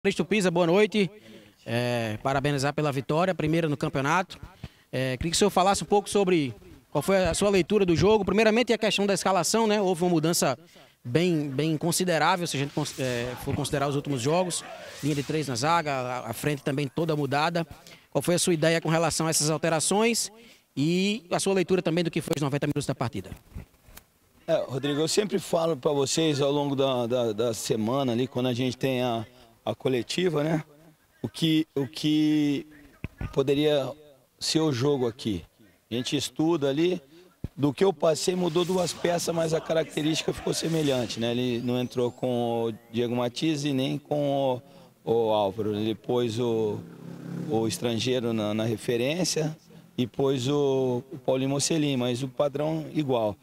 Cristo Pisa, boa noite. Parabenizar pela vitória, primeira no campeonato. Queria que o senhor falasse um pouco sobre qual foi a sua leitura do jogo. Primeiramente, a questão da escalação, né? Houve uma mudança bem considerável, se a gente for considerar os últimos jogos. Linha de 3 na zaga, a frente também toda mudada. Qual foi a sua ideia com relação a essas alterações e a sua leitura também do que foi os 90 minutos da partida? Rodrigo, eu sempre falo para vocês ao longo da semana ali, quando a gente tem a coletiva, né? O que poderia ser o jogo aqui. A gente estuda ali, do que eu passei mudou duas peças, mas a característica ficou semelhante, né? Ele não entrou com o Diego Matias e nem com o Álvaro. Ele pôs o estrangeiro na referência e pôs o Paulinho Mocelin, mas o padrão igual.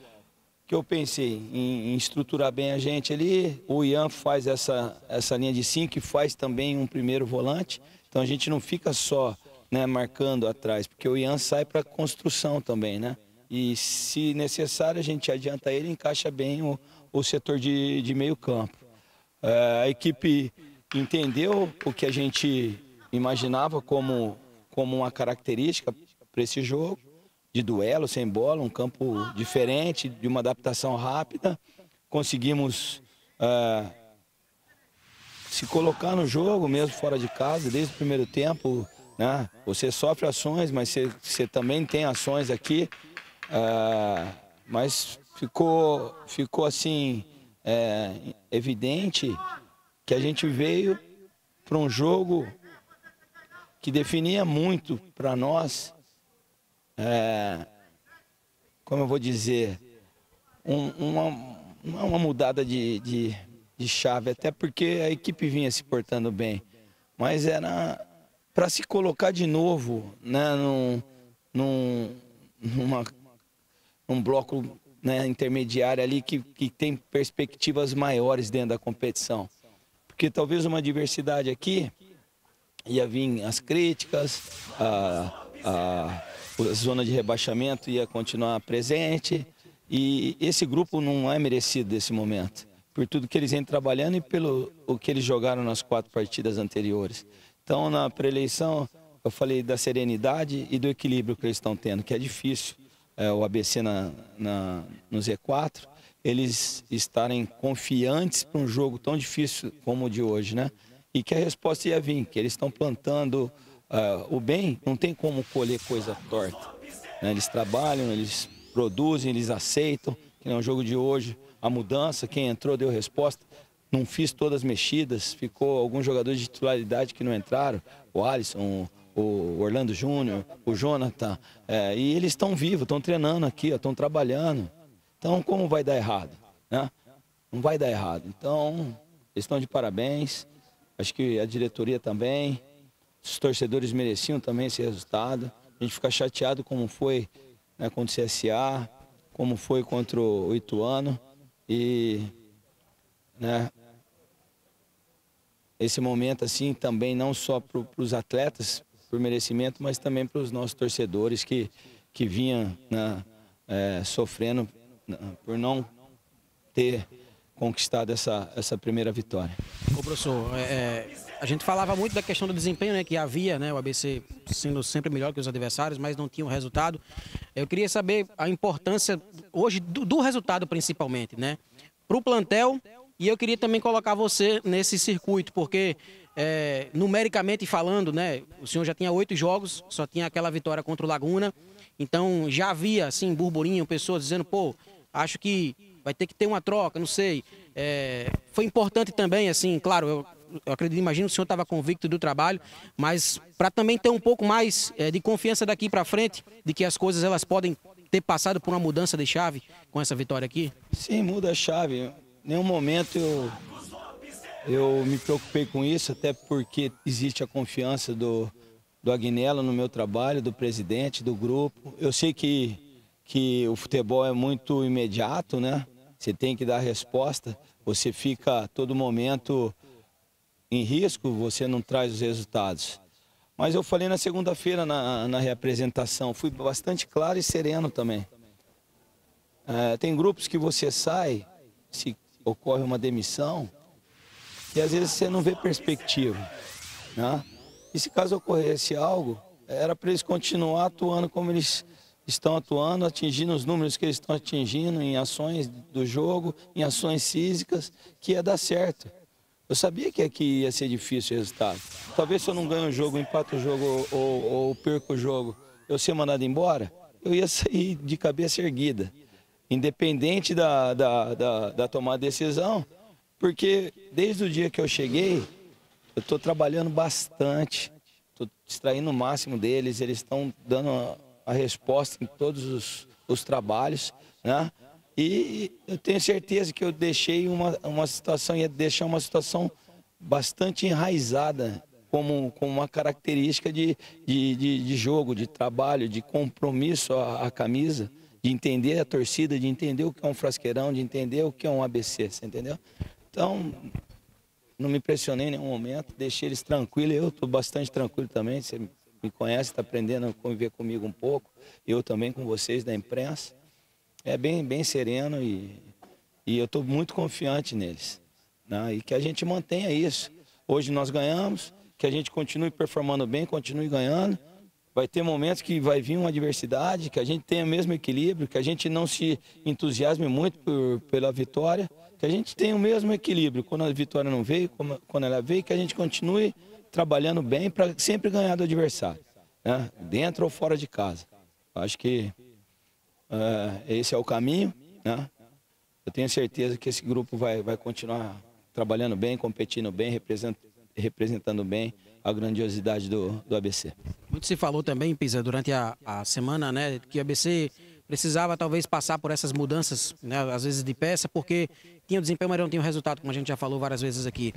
Que eu pensei em estruturar bem a gente ali, o Ian faz essa linha de 5 e faz também um primeiro volante, então a gente não fica só, né, marcando atrás, porque o Ian sai para construção também, né? E se necessário a gente adianta ele e encaixa bem o setor de meio campo. A equipe entendeu o que a gente imaginava como uma característica para esse jogo, de duelo, sem bola, um campo diferente, de uma adaptação rápida. Conseguimos se colocar no jogo, mesmo fora de casa, desde o primeiro tempo, né? Você sofre ações, mas você também tem ações aqui. Mas ficou assim, evidente que a gente veio para um jogo que definia muito para nós, como eu vou dizer, uma mudada de chave, até porque a equipe vinha se portando bem, mas era para se colocar de novo, né, num bloco, né, intermediário ali que tem perspectivas maiores dentro da competição. Porque talvez uma diversidade aqui ia vir as críticas, a zona de rebaixamento ia continuar presente, e esse grupo não é merecido desse momento, por tudo que eles vêm trabalhando e pelo o que eles jogaram nas 4 partidas anteriores. Então, na pré-eleição, eu falei da serenidade e do equilíbrio que eles estão tendo, que é difícil, o ABC no Z4, eles estarem confiantes para um jogo tão difícil como o de hoje, né? E que a resposta ia vir, que eles estão plantando o bem, não tem como colher coisa torta, né? Eles trabalham, eles produzem, eles aceitam, que no jogo de hoje, a mudança, quem entrou deu resposta. Não fiz todas as mexidas, ficou alguns jogadores de titularidade que não entraram, o Alisson, o Orlando Júnior, o Jonathan, e eles estão vivos, estão treinando aqui, estão trabalhando. Então, como vai dar errado, né? Não vai dar errado. Então, eles estão de parabéns, acho que a diretoria também, os torcedores mereciam também esse resultado. A gente fica chateado como foi, né, contra o CSA, como foi contra o Ituano, e, né, esse momento assim também não só para os atletas, por merecimento, mas também para os nossos torcedores que vinham, né, sofrendo por não ter conquistado essa primeira vitória. Ô, professor, a gente falava muito da questão do desempenho, né, que havia, né, o ABC sendo sempre melhor que os adversários, mas não tinha o resultado. Eu queria saber a importância hoje do resultado principalmente, né, para o plantel, e eu queria também colocar você nesse circuito, porque numericamente falando, né, o senhor já tinha 8 jogos, só tinha aquela vitória contra o Laguna, então já havia, assim, burburinho, pessoas dizendo, pô, acho que vai ter que ter uma troca, não sei. Foi importante também, assim, claro, eu acredito, imagino que o senhor estava convicto do trabalho, mas para também ter um pouco mais de confiança daqui para frente, de que as coisas elas podem ter passado por uma mudança de chave com essa vitória aqui? Sim, muda a chave. Em nenhum momento eu me preocupei com isso, até porque existe a confiança do Agnello no meu trabalho, do presidente, do grupo. Eu sei que o futebol é muito imediato, né? Você tem que dar resposta, você fica a todo momento em risco, você não traz os resultados. Mas eu falei na segunda-feira na reapresentação, fui bastante claro e sereno também. Tem grupos que você sai, se ocorre uma demissão, que às vezes você não vê perspectiva, né? E se caso ocorresse algo, era para eles continuar atuando como eles estão atuando, atingindo os números que eles estão atingindo em ações do jogo, em ações físicas, que ia dar certo. Eu sabia que aqui ia ser difícil o resultado. Talvez se eu não ganho o jogo, empato o jogo ou perco o jogo, eu ser mandado embora, eu ia sair de cabeça erguida, independente da tomada de decisão, porque desde o dia que eu cheguei, eu estou trabalhando bastante, estou extraindo o máximo deles, eles estão dando a resposta em todos os trabalhos, né? E eu tenho certeza que eu deixei uma situação, ia deixar uma situação bastante enraizada como uma característica de jogo, de trabalho, de compromisso à camisa, de entender a torcida, de entender o que é um frasqueirão, de entender o que é um ABC, você entendeu? Então, não me pressionei em nenhum momento, deixei eles tranquilos, eu estou bastante tranquilo também, você me conhece, está aprendendo a conviver comigo um pouco, eu também com vocês da imprensa. É bem sereno e eu estou muito confiante neles, né? E que a gente mantenha isso. Hoje nós ganhamos, que a gente continue performando bem, continue ganhando. Vai ter momentos que vai vir uma adversidade, que a gente tenha o mesmo equilíbrio, que a gente não se entusiasme muito pela vitória, que a gente tenha o mesmo equilíbrio quando a vitória não veio, quando ela veio, que a gente continue trabalhando bem para sempre ganhar do adversário, né? Dentro ou fora de casa. Acho que esse é o caminho, né? Eu tenho certeza que esse grupo vai continuar trabalhando bem, competindo bem, representando bem a grandiosidade do ABC. Muito se falou também, Pisa, durante a semana, né, que o ABC precisava talvez passar por essas mudanças, né, às vezes de peça, porque tinha o desempenho, mas não tinha o resultado, como a gente já falou várias vezes aqui.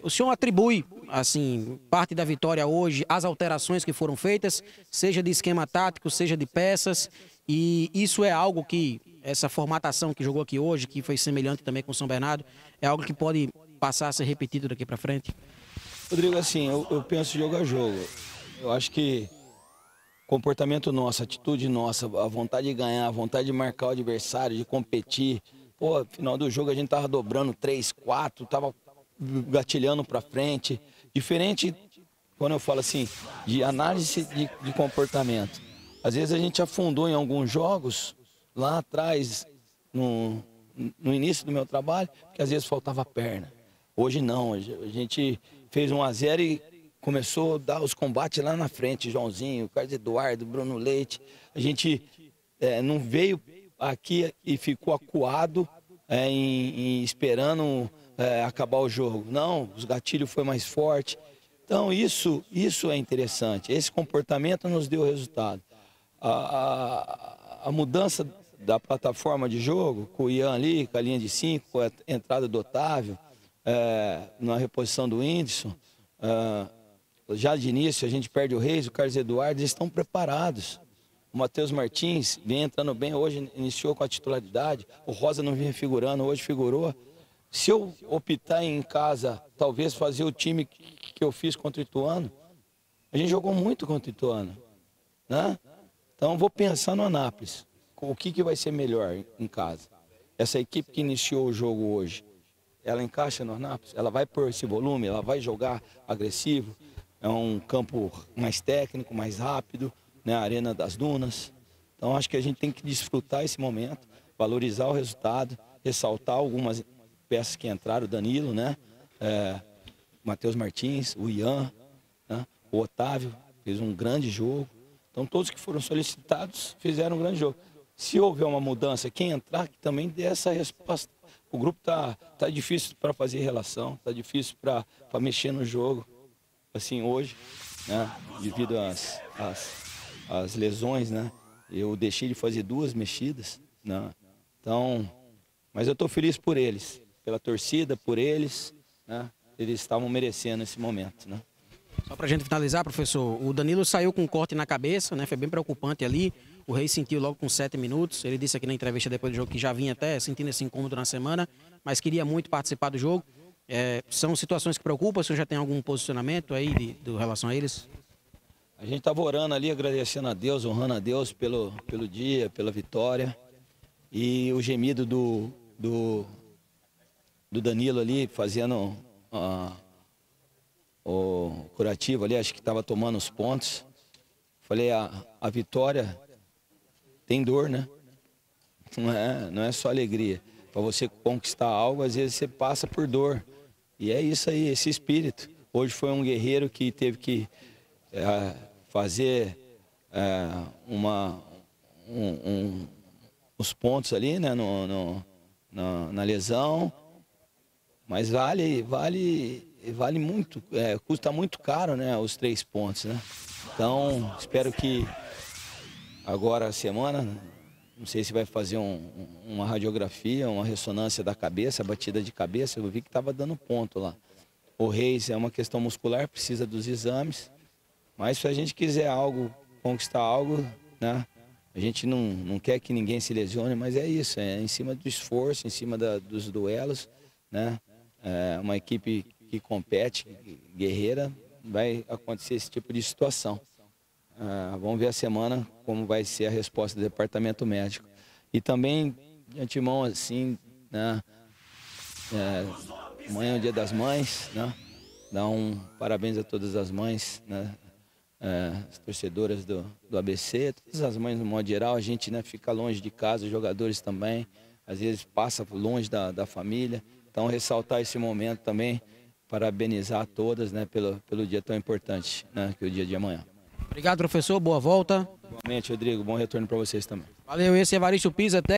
O senhor atribui, assim, parte da vitória hoje às alterações que foram feitas, seja de esquema tático, seja de peças, e isso é algo que, essa formatação que jogou aqui hoje, que foi semelhante também com o São Bernardo, é algo que pode passar a ser repetido daqui para frente? Rodrigo, assim, eu penso jogo a jogo. Eu acho que comportamento nosso, atitude nossa, a vontade de ganhar, a vontade de marcar o adversário, de competir. Pô, final do jogo a gente tava dobrando 3, 4, tava gatilhando para frente. Diferente, quando eu falo assim, de análise de comportamento. Às vezes a gente afundou em alguns jogos, lá atrás, no início do meu trabalho, porque às vezes faltava perna. Hoje não, a gente fez 1-0 e começou a dar os combates lá na frente, Joãozinho, Carlos Eduardo, Bruno Leite. A gente não veio aqui e ficou acuado em esperando acabar o jogo. Não, os gatilhos foi mais forte. Então isso é interessante. Esse comportamento nos deu resultado. A mudança da plataforma de jogo, com o Ian ali, com a linha de 5, com a entrada do Otávio, na reposição do Whindersson, já de início a gente perde o Reis, o Carlos Eduardo, eles estão preparados. O Matheus Martins vem entrando bem, hoje iniciou com a titularidade, o Rosa não vinha figurando, hoje figurou. Se eu optar em casa, talvez fazer o time que eu fiz contra o Ituano, a gente jogou muito contra o Ituano, né? Então vou pensar no Anápolis, o que vai ser melhor em casa. Essa equipe que iniciou o jogo hoje, ela encaixa no Anápolis, ela vai pôr esse volume, ela vai jogar agressivo, é um campo mais técnico, mais rápido, né? A Arena das Dunas. Então acho que a gente tem que desfrutar esse momento, valorizar o resultado, ressaltar algumas peças que entraram, o Danilo, né? Matheus Martins, o Ian, né? O Otávio fez um grande jogo. Então todos que foram solicitados fizeram um grande jogo. Se houver uma mudança, quem entrar que também dê essa resposta. O grupo tá difícil para fazer relação, tá difícil para mexer no jogo, assim, hoje, né? Devido às lesões, né? Eu deixei de fazer 2 mexidas, né? Então, mas eu estou feliz por eles, pela torcida, por eles, né? Eles estavam merecendo esse momento, né? Só para a gente finalizar, professor, o Danilo saiu com um corte na cabeça, né? Foi bem preocupante ali. O Reis sentiu logo com 7 minutos. Ele disse aqui na entrevista depois do jogo que já vinha até sentindo esse incômodo na semana, mas queria muito participar do jogo. São situações que preocupam? O senhor já tem algum posicionamento aí do relação a eles? A gente estava orando ali, agradecendo a Deus, honrando a Deus pelo dia, pela vitória. E o gemido do Danilo ali, fazendo o curativo ali, acho que estava tomando os pontos. Falei, a vitória tem dor, né? Não é só alegria. Para você conquistar algo, às vezes você passa por dor. E é isso aí, esse espírito. Hoje foi um guerreiro que teve que fazer os pontos ali, né, na lesão. Mas vale muito, custa muito caro, né, os 3 pontos, né? Então, espero que agora a semana, não sei se vai fazer uma radiografia, uma ressonância da cabeça, batida de cabeça, eu vi que estava dando ponto lá. O Reis é uma questão muscular, precisa dos exames, mas se a gente quiser algo, conquistar algo, né? A gente não quer que ninguém se lesione, mas é isso, é em cima do esforço, em cima dos duelos, né? Uma equipe que compete, guerreira, vai acontecer esse tipo de situação. Vamos ver a semana como vai ser a resposta do departamento médico. E também, de antemão, assim, né, amanhã é o Dia das Mães, né? Dar parabéns a todas as mães, né? As torcedoras do ABC, todas as mães no modo geral. A gente, né, fica longe de casa, os jogadores também, às vezes passa longe da família. Então, ressaltar esse momento também, parabenizar todas, né, pelo dia tão importante, né, que é o dia de amanhã. Obrigado, professor. Boa volta. Igualmente, Rodrigo. Bom retorno para vocês também. Valeu. Esse é Evaristo Pisa.